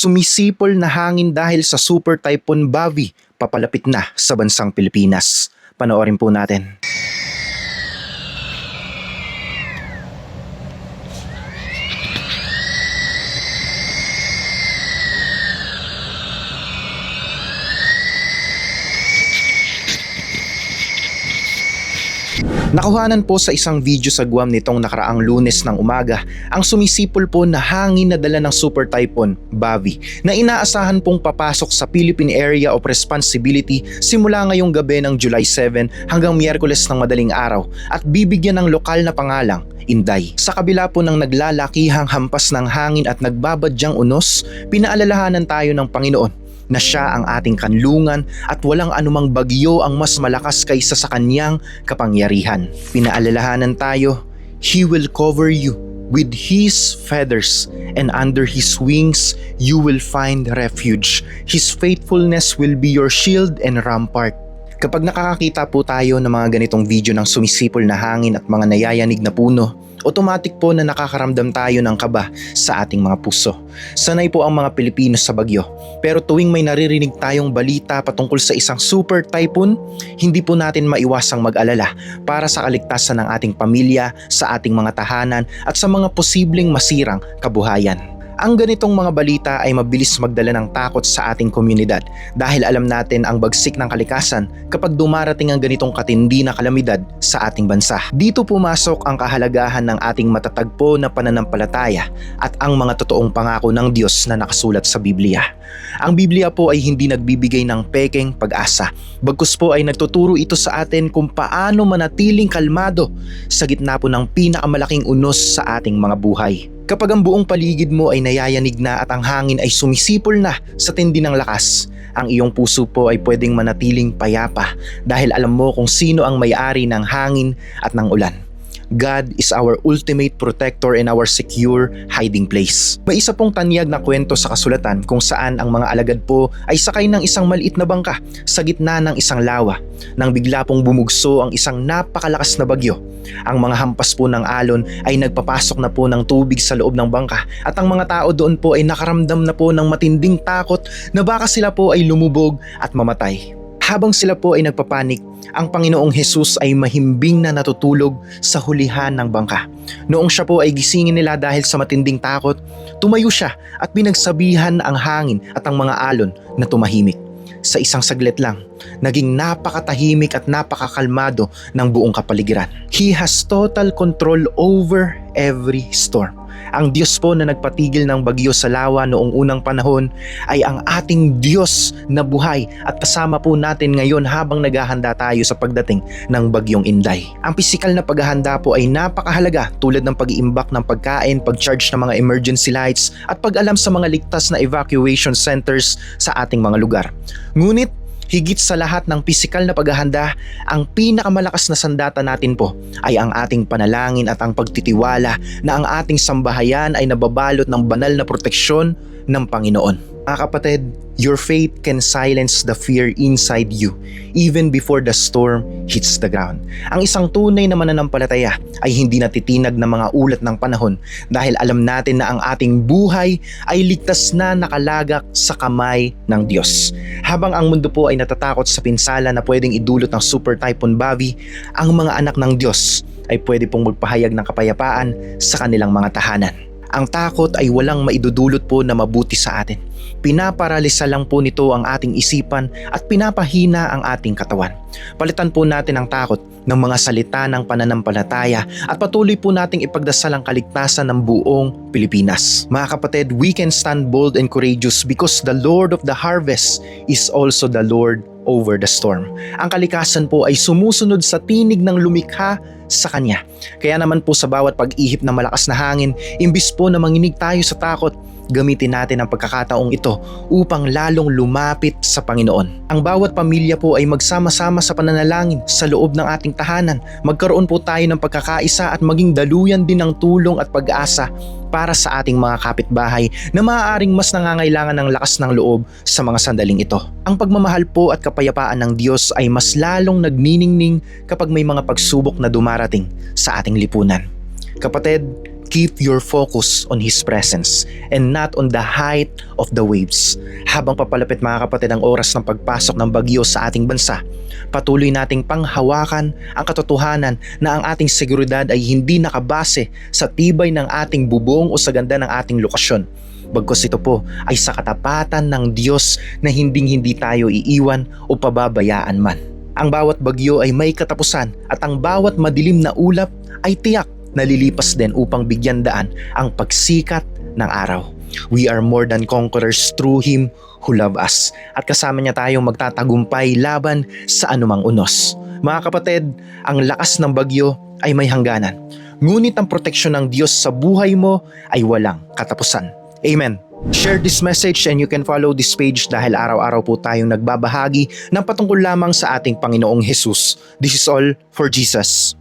Sumisipol na hangin dahil sa Super Typhoon Bavi papalapit na sa bansang Pilipinas. Panoorin po natin. Nakuhanan po sa isang video sa Guam nitong nakaraang Lunes ng umaga ang sumisipol po na hangin na dala ng Super Typhoon Bavi na inaasahan pong papasok sa Philippine Area of Responsibility simula ngayong gabi ng July 7 hanggang Miyerkules ng madaling araw at bibigyan ng lokal na pangalang Inday. Sa kabila po ng naglalakihang hampas ng hangin at nagbabadyang unos, pinaalalahanan tayo ng Panginoon na siya ang ating kanlungan at walang anumang bagyo ang mas malakas kaysa sa kanyang kapangyarihan. Pinaalalahanan tayo, He will cover you with His feathers and under His wings you will find refuge. His faithfulness will be your shield and rampart. Kapag nakakakita po tayo ng mga ganitong video ng sumisipol na hangin at mga nayayanig na puno, automatic po na nakakaramdam tayo ng kaba sa ating mga puso. Sanay po ang mga Pilipino sa bagyo. Pero tuwing may naririnig tayong balita patungkol sa isang super typhoon, hindi po natin maiwasang mag-alala para sa kaligtasan ng ating pamilya, sa ating mga tahanan at sa mga posibleng masirang kabuhayan. Ang ganitong mga balita ay mabilis magdala ng takot sa ating komunidad dahil alam natin ang bagsik ng kalikasan kapag dumarating ang ganitong katindi na kalamidad sa ating bansa. Dito pumasok ang kahalagahan ng ating matatagpo na pananampalataya at ang mga totoong pangako ng Diyos na nakasulat sa Biblia. Ang Biblia po ay hindi nagbibigay ng pekeng pag-asa. Bagkus po ay nagtuturo ito sa atin kung paano manatiling kalmado sa gitna po ng pinakamalaking unos sa ating mga buhay. Kapag ang buong paligid mo ay nayayanig na at ang hangin ay sumisipol na sa tindi ng lakas, ang iyong puso po ay pwedeng manatiling payapa dahil alam mo kung sino ang may-ari ng hangin at ng ulan. God is our ultimate protector and our secure hiding place. May isa pong tanyag na kwento sa kasulatan kung saan ang mga alagad po ay sakay ng isang maliit na bangka sa gitna ng isang lawa nang bigla pong bumugso ang isang napakalakas na bagyo. Ang mga hampas po ng alon ay nagpapasok na po ng tubig sa loob ng bangka at ang mga tao doon po ay nakaramdam na po ng matinding takot na baka sila po ay lumubog at mamatay. Habang sila po ay nagpapanik, ang Panginoong Hesus ay mahimbing na natutulog sa hulihan ng bangka. Noong siya po ay gisingin nila dahil sa matinding takot, tumayo siya at pinagsabihan ang hangin at ang mga alon na tumahimik. Sa isang saglit lang, naging napakatahimik at napakakalmado ng buong kapaligiran. He has total control over every storm. Ang Diyos po na nagpatigil ng bagyo sa lawa noong unang panahon ay ang ating Diyos na buhay at kasama po natin ngayon habang naghahanda tayo sa pagdating ng bagyong Inday. Ang pisikal na paghahanda po ay napakahalaga tulad ng pag-iimbak ng pagkain, pag-charge ng mga emergency lights at pag-alam sa mga ligtas na evacuation centers sa ating mga lugar. Ngunit higit sa lahat ng pisikal na paghahanda, ang pinakamalakas na sandata natin po ay ang ating panalangin at ang pagtitiwala na ang ating sambahayan ay nababalot ng banal na proteksyon ng Panginoon. Mga kapatid, your faith can silence the fear inside you even before the storm hits the ground. Ang isang tunay na mananampalataya ay hindi natitinag ng mga ulat ng panahon dahil alam natin na ang ating buhay ay ligtas na nakalagak sa kamay ng Diyos. Habang ang mundo po ay natatakot sa pinsala na pwedeng idulot ng Super Typhoon Bavi, ang mga anak ng Diyos ay pwede pong magpahayag ng kapayapaan sa kanilang mga tahanan. Ang takot ay walang maidudulot po na mabuti sa atin. Pinaparalisa lang po nito ang ating isipan at pinapahina ang ating katawan. Palitan po natin ang takot ng mga salita ng pananampalataya at patuloy po nating ipagdasal ang kaligtasan ng buong Pilipinas. Mga kapatid, we can stand bold and courageous because the Lord of the harvest is also the Lord over the storm. Ang kalikasan po ay sumusunod sa tinig ng lumikha sa Kanya. Kaya naman po sa bawat pag-ihip ng malakas na hangin, imbis po na manginig tayo sa takot, gamitin natin ang pagkakataong ito upang lalong lumapit sa Panginoon. Ang bawat pamilya po ay magsama-sama sa pananalangin sa loob ng ating tahanan. Magkaroon po tayo ng pagkakaisa at maging daluyan din ng tulong at pag-asa para sa ating mga kapitbahay na maaaring mas nangangailangan ng lakas ng loob sa mga sandaling ito. Ang pagmamahal po at kapayapaan ng Diyos ay mas lalong nagniningning kapag may mga pagsubok na dumarating sa ating lipunan. Kapatid, Keep your focus on His presence and not on the height of the waves. Habang papalapit mga kapatid ang oras ng pagpasok ng bagyo sa ating bansa, patuloy nating panghawakan ang katotohanan na ang ating seguridad ay hindi nakabase sa tibay ng ating bubong o sa ganda ng ating lokasyon. Bagkus ito po ay sa katapatan ng Diyos na hindi tayo iiwan o pababayaan man. Ang bawat bagyo ay may katapusan at ang bawat madilim na ulap ay tiyak nalilipas din upang bigyan daan ang pagsikat ng araw. We are more than conquerors through Him who love us. At kasama niya tayong magtatagumpay laban sa anumang unos. Mga kapatid, ang lakas ng bagyo ay may hangganan. Ngunit ang proteksyon ng Diyos sa buhay mo ay walang katapusan. Amen. Share this message and you can follow this page dahil araw-araw po tayong nagbabahagi ng patungkol lamang sa ating Panginoong Jesus. This is all for Jesus.